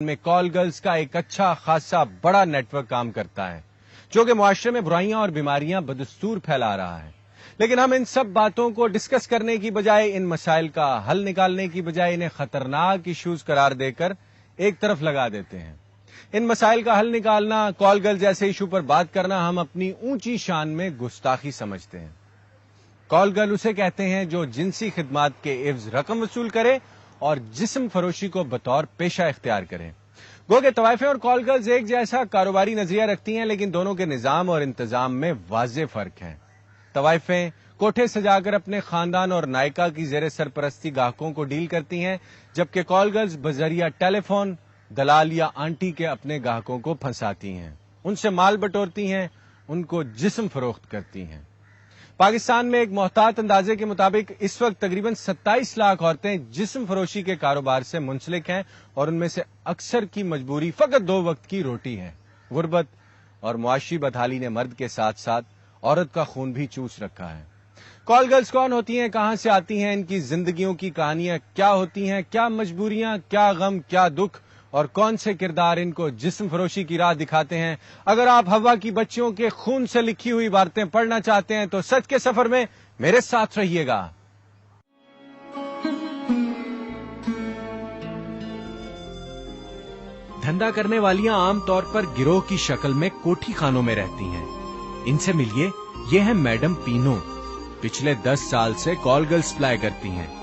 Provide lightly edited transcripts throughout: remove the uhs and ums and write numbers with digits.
में call girls का एक अच्छा खासा बड़ा नेटवर्क काम करता है जो कि मुआशरे में बुराइयां और बीमारियां बदस्तूर फैला रहा है। लेकिन हम इन सब बातों को डिस्कस करने की बजाय, इन मसाइल का हल निकालने की बजाय इन्हें खतरनाक इश्यूज करार देकर एक तरफ लगा देते हैं। इन मसाइल का हल निकालना, कॉल गर्ल जैसे इशू पर बात करना हम अपनी ऊंची शान में गुस्ताखी समझते हैं। कॉल गर्ल उसे कहते हैं जो जिनसी खिदमात के एवज रकम वसूल करे और जिस्म फरोशी को बतौर पेशा इख्तियार करें। गो के तवाइफें और कॉल गर्ल्स एक जैसा कारोबारी नजरिया रखती हैं, लेकिन दोनों के निजाम और इंतजाम में वाज़ेह फर्क है। तवाइफें कोठे सजाकर अपने खानदान और नायका की जेर सरपरस्ती गाहकों को डील करती हैं, जबकि कॉल गर्ल्स बजरिया टेलीफोन दलाल या आंटी के अपने गाहकों को फंसाती हैं, उनसे माल बटोरती हैं, उनको जिस्म फरोख्त करती हैं। पाकिस्तान में एक मोहतात अंदाजे के मुताबिक इस वक्त तकरीबन 27 लाख औरतें जिस्म फरोशी के कारोबार से मुंसलिक हैं और उनमें से अक्सर की मजबूरी फकत 2 वक्त की रोटी है। गुर्बत और मुआशी बदहाली ने मर्द के साथ साथ औरत का खून भी चूस रखा है। कॉल गर्ल्स कौन होती हैं, कहां से आती हैं, इनकी जिंदगियों की कहानियां क्या होती हैं, क्या मजबूरियां, क्या गम, क्या दुख और कौन से किरदार इनको जिस्म फरोशी की राह दिखाते हैं। अगर आप हवा की बच्चियों के खून से लिखी हुई बातें पढ़ना चाहते हैं तो सच के सफर में मेरे साथ रहिएगा। धंधा करने वालियां आमतौर पर गिरोह की शक्ल में कोठी खानों में रहती हैं। इनसे मिलिए, ये है मैडम पीनो। पिछले 10 साल से कॉल गर्ल सप्लाई करती हैं।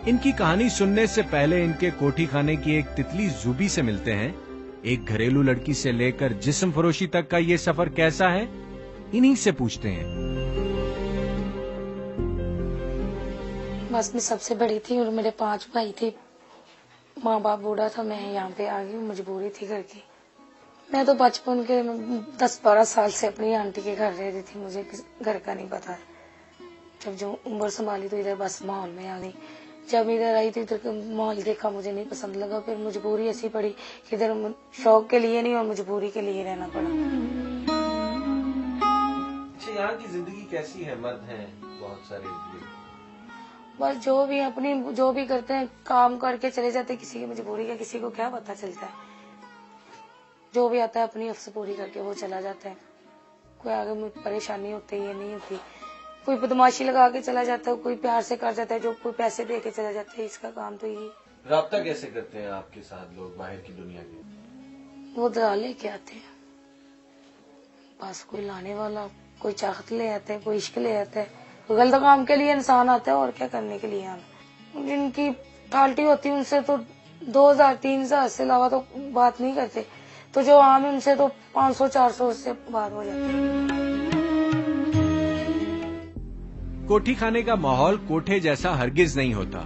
इनकी कहानी सुनने से पहले इनके कोठी खाने की एक तितली जूबी से मिलते हैं। एक घरेलू लड़की से लेकर जिस्म फरोशी तक का ये सफर कैसा है, इन्हीं से पूछते हैं। बस मैं सबसे बड़ी थी और मेरे 5 भाई थे। माँ बाप बूढ़ा था, मैं यहाँ पे आ गई, मजबूरी थी घर की। मैं तो बचपन के 10-12 साल से अपनी आंटी के घर रहती थी, मुझे घर का नहीं पता। जब जो उम्र संभाली तो इधर बस माहौल में आ गई। जब इधर आई तो इधर माहौल देखा, मुझे नहीं पसंद लगा। फिर मजबूरी ऐसी पड़ी कि इधर शौक के लिए नहीं और मजबूरी के लिए रहना पड़ा। अच्छा, यहाँ की जिंदगी कैसी है? मर्द हैं बहुत सारे, बस जो भी करते हैं काम करके चले जाते हैं। किसी की मजबूरी का किसी को क्या पता चलता है। जो भी आता है अपनी अफस पूरी करके वो चला जाता है। कोई आगे में परेशानी होती है, ये नहीं होती। कोई बदमाशी लगा के चला जाता है, कोई प्यार से कर जाता है, जो कोई पैसे दे के चला जाता है। इसका काम तो यही। राब्ता कैसे करते हैं आपके साथ लोग बाहर की दुनिया के? वो दलाल लेके आते हैं, बस कोई लाने वाला, कोई चाहत ले आते हैं, कोई इश्क ले आता है। कोई गलत काम के लिए इंसान आता है और क्या करने के लिए आना। जिनकी फाल्टी होती है उनसे तो 2000-3000 से अलावा तो बात नहीं करते। तो जो आम है उनसे तो 500-400 से बात हो जाती है। कोठी खाने का माहौल कोठे जैसा हरगिज नहीं होता।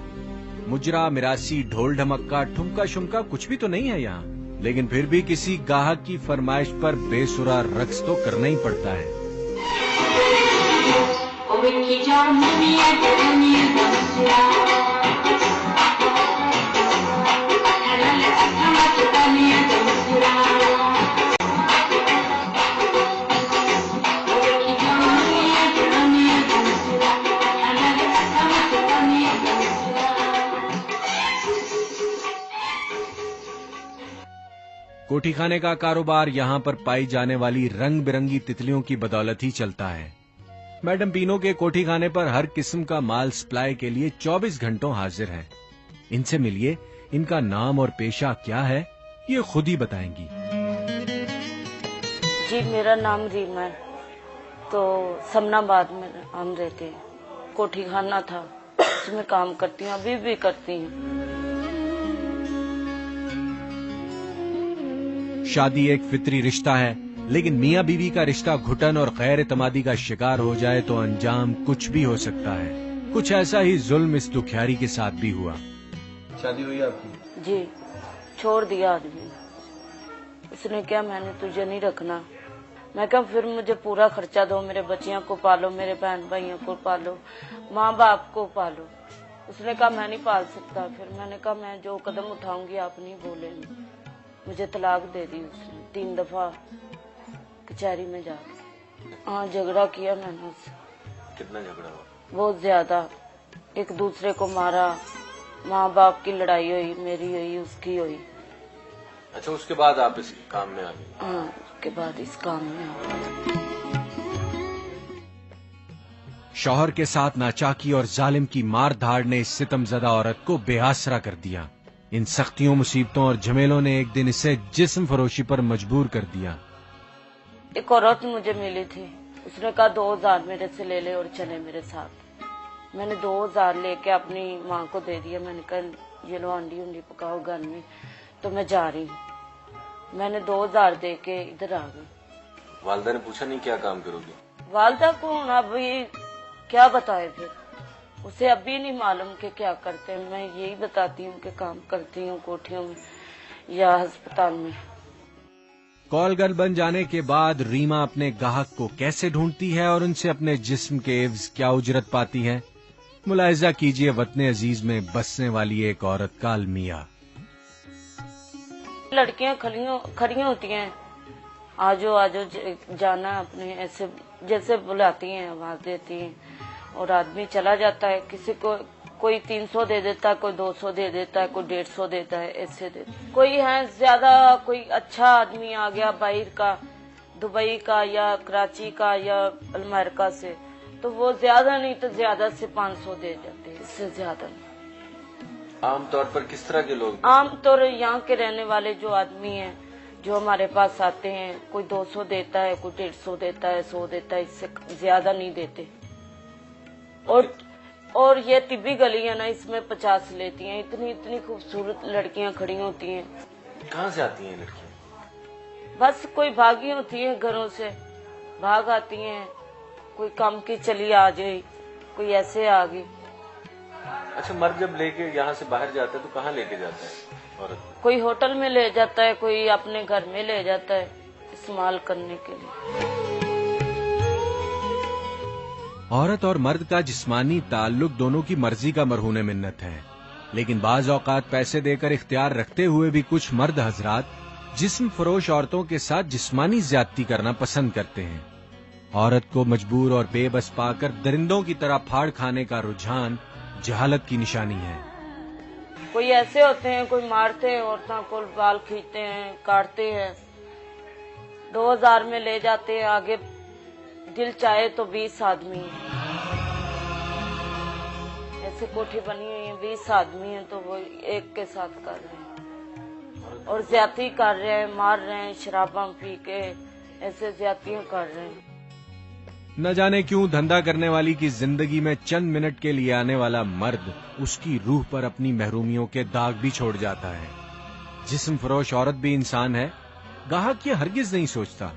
मुजरा, मिरासी, ढोल ढमक्का, ठुमका शुमका कुछ भी तो नहीं है यहाँ। लेकिन फिर भी किसी गाहक की फरमाइश पर बेसुरा रक्स तो करना ही पड़ता है। कोठी खाने का कारोबार यहाँ पर पाई जाने वाली रंग बिरंगी तितलियों की बदौलत ही चलता है। मैडम पीनो के कोठी खाने पर हर किस्म का माल सप्लाई के लिए 24 घंटों हाजिर है। इनसे मिलिए, इनका नाम और पेशा क्या है ये खुद ही बताएंगी। जी, मेरा नाम रीमा है। तो समनाबाद में हम रहते हैं। कोठी खाना था, उसमें काम करती हूँ, अभी भी करती हूँ। शादी एक फितरी रिश्ता है, लेकिन मियाँ बीवी का रिश्ता घुटन और गैर एतमादी का शिकार हो जाए तो अंजाम कुछ भी हो सकता है। कुछ ऐसा ही जुल्म इस दुखियारी के साथ भी हुआ। शादी हुई आपकी? जी, छोड़ दिया आदमी। उसने क्या, मैंने तुझे नहीं रखना। मैं कहा फिर मुझे पूरा खर्चा दो, मेरे बच्चियों को पालो, मेरे बहन भाइयों को पालो, माँ बाप को पालो। उसने कहा मैं नहीं पाल सकता। फिर मैंने कहा मैं जो कदम उठाऊंगी आप नहीं बोलेंगे। मुझे तलाक दे दी उसने 3 दफा कचहरी में जाके। हाँ, झगड़ा किया मैंने उससे। कितना झगड़ा हुआ? बहुत ज्यादा। एक दूसरे को मारा, माँ बाप की लड़ाई हुई, मेरी हुई, उसकी हुई। अच्छा, उसके बाद आप इस काम में आ गए? हाँ, उसके बाद इस काम में आ गए। शौहर के साथ नाचाकी और जालिम की मार धाड़ ने इस सितमज़दा औरत को बेआसरा कर दिया। इन सख्तियों, मुसीबतों और झमेलों ने एक दिन इसे जिस्म फरोशी पर मजबूर कर दिया। एक औरत मुझे मिली थी, उसने कहा 2000 मेरे से ले ले और चले मेरे साथ। मैंने 2000 लेके अपनी माँ को दे दिया। मैंने कहा ये लो अंडी उंडी पकाओ घर में, तो मैं जा रही हूँ। मैंने 2000 दे के इधर आ गई। वालदा ने पूछा नहीं क्या काम करोगी? वालदा को अभी क्या बताए, फिर उसे अभी नहीं मालूम कि क्या करते हैं। मैं यही बताती हूँ कि काम करती हूँ कोठियों में या अस्पताल में। कॉल गर्ल बन जाने के बाद रीमा अपने गाहक को कैसे ढूंढती है और उनसे अपने जिस्म के एवज क्या उजरत पाती है, मुलाहिजा कीजिए वतने अजीज में बसने वाली एक औरत का अलमिया। लड़कियां खड़ी होती हैं, आजो आजो जाना अपने, ऐसे जैसे बुलाती हैं, आवाज देती हैं, और आदमी चला जाता है। किसी को कोई 300 दे देता है, कोई 200 दे देता है, कोई 150 देता है, ऐसे देता है। कोई है ज्यादा, कोई अच्छा आदमी आ गया बाहर का, दुबई का या कराची का या अमेरिका से, तो वो ज्यादा नहीं तो ज्यादा से 500 दे जाते हैं, इससे ज्यादा नहीं। आमतौर पर किस तरह के लोग? आमतौर यहाँ के रहने वाले जो आदमी हैं, जो हमारे पास आते हैं, कोई 200 देता है, कोई 150 देता है, 100 देता है, इससे ज्यादा नहीं देते। और ये तिब्बी गली है ना, इसमें 50 लेती हैं। इतनी इतनी खूबसूरत लड़कियां खड़ी होती हैं। कहाँ से आती हैं लड़कियां? बस कोई भागी होती है, घरों से भाग आती हैं, कोई काम की चली आ जाए, कोई ऐसे आ गई। अच्छा, मर्द जब लेके यहाँ से बाहर जाता है तो कहाँ लेके जाता है औरत? कोई होटल में ले जाता है, कोई अपने घर में ले जाता है इस्तेमाल करने के लिए। औरत और मर्द का जिस्मानी ताल्लुक दोनों की मर्जी का मरहून मिन्नत है, लेकिन बाज औकात पैसे देकर इख्तियार रखते हुए भी कुछ मर्द हजरात जिस्म फरोश औरतों के साथ जिस्मानी ज्यादती करना पसंद करते हैं। औरत को मजबूर और बेबस पाकर दरिंदों की तरह फाड़ खाने का रुझान जहालत की निशानी है। कोई ऐसे होते हैं, कोई मारते हैं औरतों को, बाल खींचते हैं, काटते हैं, 2000 में ले जाते हैं। आगे दिल चाहे तो 20 आदमी है, ऐसे कोठी बनी हुई है, 20 आदमी है, तो वो एक के साथ कर रहे हैं और ज्यादती कर रहे हैं, मार रहे हैं, शराबा पी के ऐसे ज्यादतियां कर रहे हैं। न जाने क्यों धंधा करने वाली की जिंदगी में चंद मिनट के लिए आने वाला मर्द उसकी रूह पर अपनी महरूमियों के दाग भी छोड़ जाता है। जिस्म फरोश औरत भी इंसान है, गाहक ये हरगिज नहीं सोचता।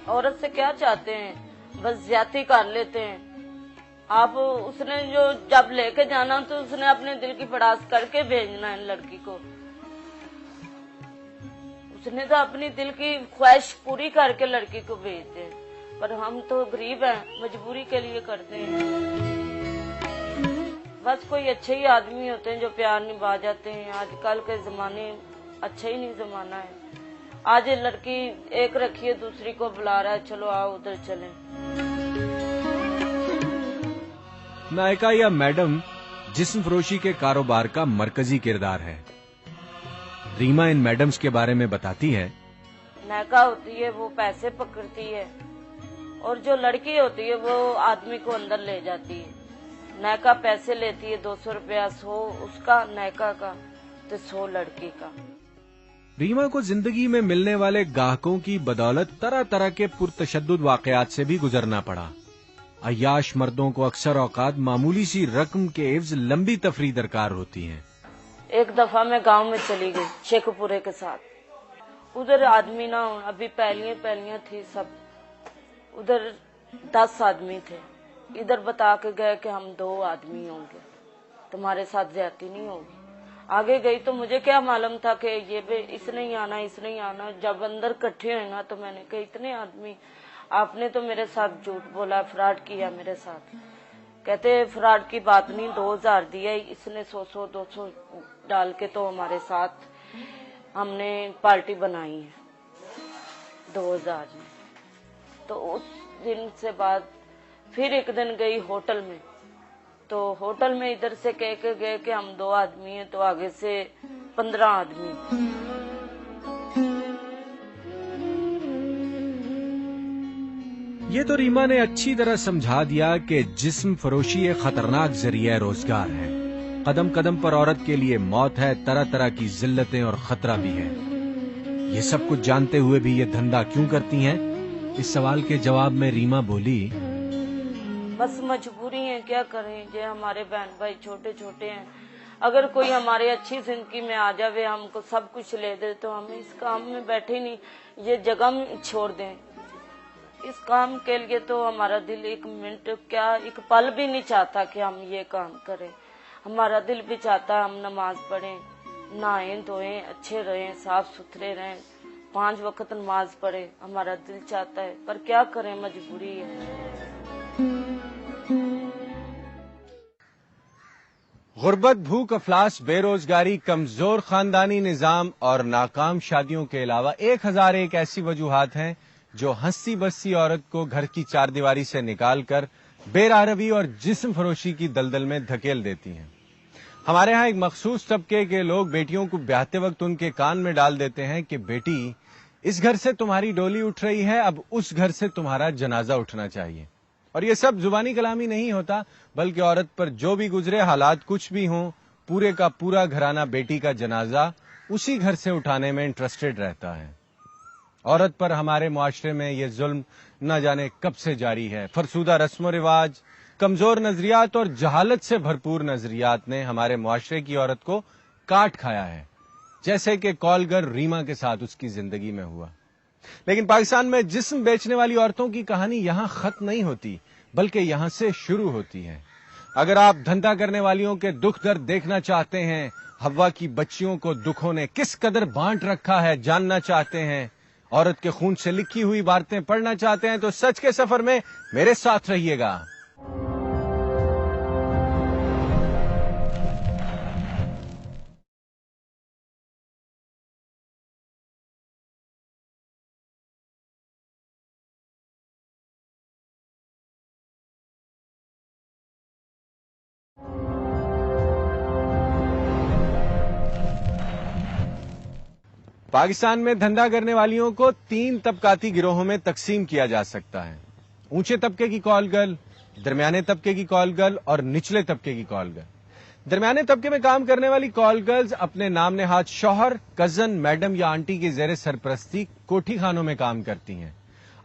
औरत से क्या चाहते हैं, बस ज्यादती कर लेते हैं। आप उसने जो जब लेके जाना तो उसने अपने दिल की पड़ास करके भेजना है लड़की को। उसने तो अपनी दिल की ख्वाहिश पूरी करके लड़की को भेजते हैं, पर हम तो गरीब हैं, मजबूरी के लिए करते हैं। बस कोई अच्छे ही आदमी होते हैं जो प्यार निभा जाते हैं। आजकल के जमाने अच्छा ही नहीं जमाना है। आज लड़की एक रखी है, दूसरी को बुला रहा है, चलो आओ उधर चलें। नायिका या मैडम जिस्म फरोशी के कारोबार का मरकजी किरदार है। रीमा इन मैडम्स के बारे में बताती है। नायिका होती है वो पैसे पकड़ती है, और जो लड़की होती है वो आदमी को अंदर ले जाती है। नायिका पैसे लेती है, 200 रुपया, 100 उसका नायिका का तो 100 लड़की का। रीमा को जिंदगी में मिलने वाले गाहकों की बदौलत तरह तरह के पुरतशद्दुद वाकयात से भी गुजरना पड़ा। अय्याश मर्दों को अक्सर औकात मामूली सी रकम के एवज लंबी तफरी दरकार होती है। एक दफा मैं गांव में चली गई शेखपुरे के साथ। उधर आदमी ना, अभी पहलियां थी सब, उधर 10 आदमी थे। इधर बता के गए कि हम 2 आदमी होंगे, तुम्हारे साथ ज्यादती नहीं होगी। आगे गई तो मुझे क्या मालूम था कि ये भी इसने ही आना, इसने ही आना। जब अंदर इकट्ठे हुए ना तो मैंने कहा इतने आदमी, आपने तो मेरे साथ झूठ बोला, फ्रॉड किया मेरे साथ। कहते फ्रॉड की बात नहीं, 2000 दिया, इसने 100 200 डाल के तो हमारे साथ हमने पार्टी बनाई है 2000 में। तो उस दिन से बाद फिर एक दिन गई होटल में, तो होटल में इधर से कह के गए कि हम 2 आदमी हैं, तो आगे से 15 आदमी। ये तो रीमा ने अच्छी तरह समझा दिया कि जिस्म फरोशी एक खतरनाक जरिया रोजगार है। कदम कदम पर औरत के लिए मौत है, तरह तरह की जिल्लतें और खतरा भी है। ये सब कुछ जानते हुए भी ये धंधा क्यों करती हैं? इस सवाल के जवाब में रीमा बोली, बस मजबूरी है, क्या करें, जो हमारे बहन भाई छोटे छोटे हैं। अगर कोई हमारे अच्छी जिंदगी में आ जावे, हमको सब कुछ ले दे, तो हम इस काम में बैठे नहीं, ये जगह में छोड़ दें। इस काम के लिए तो हमारा दिल एक मिनट क्या एक पल भी नहीं चाहता कि हम ये काम करें। हमारा दिल भी चाहता हम नमाज पढ़ें, नहाएं धोएं, अच्छे रहें, साफ सुथरे रहें, 5 वक्त नमाज पढ़े। हमारा दिल चाहता है, पर क्या करें, मजबूरी है। गुर्बत, भूख, अफलास, बेरोजगारी, कमजोर खानदानी निजाम और नाकाम शादियों के अलावा 1001 ऐसी वजूहात हैं जो हंसी बस्सी औरत को घर की चारदीवारी से निकालकर बेरारवी और जिस्म फरोशी की दलदल में धकेल देती हैं। हमारे यहाँ एक मखसूस तबके के लोग बेटियों को ब्याहते वक्त उनके कान में डाल देते हैं कि बेटी, इस घर से तुम्हारी डोली उठ रही है, अब उस घर से तुम्हारा जनाजा उठना चाहिए। और ये सब जुबानी कलामी नहीं होता, बल्कि औरत पर जो भी गुजरे, हालात कुछ भी हों, पूरे का पूरा घराना बेटी का जनाजा उसी घर से उठाने में इंटरेस्टेड रहता है। औरत पर हमारे मुआशरे में ये जुल्म न जाने कब से जारी है। फरसूदा रस्म रिवाज, कमजोर नजरियात और जहालत से भरपूर नजरियात ने हमारे मुआशरे की औरत को काट खाया है, जैसे कि कॉलगर रीमा के साथ उसकी जिंदगी में हुआ। लेकिन पाकिस्तान में जिस्म बेचने वाली औरतों की कहानी यहां खत्म नहीं होती, बल्कि यहां से शुरू होती है। अगर आप धंधा करने वालियों के दुख दर्द देखना चाहते हैं, हव्वा की बच्चियों को दुखों ने किस कदर बांट रखा है जानना चाहते हैं, औरत के खून से लिखी हुई बातें पढ़ना चाहते हैं, तो सच के सफर में मेरे साथ रहिएगा। पाकिस्तान में धंधा करने वालियों को 3 तबकाती गिरोहों में तकसीम किया जा सकता है। ऊंचे तबके की कॉल गर्ल, दरमियाने तबके की कॉल गर्ल और निचले तबके की कॉल गर्ल। दरमियाने तबके में काम करने वाली कॉल गर्ल्स अपने नाम नेहाद शौहर, कजन, मैडम या आंटी की जेर सरपरस्ती कोठी खानों में काम करती हैं।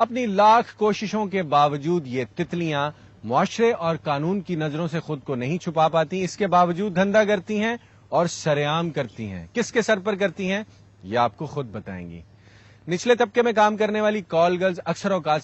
अपनी लाख कोशिशों के बावजूद ये तितलियां मुआशरे और कानून की नजरों से खुद को नहीं छुपा पाती। इसके बावजूद धंधा करती हैं और सरेआम करती हैं। किसके सर पर करती हैं, ये आपको खुद बताएंगी। निचले तबके में काम करने वाली कॉल गर्ल्स अक्सर औकात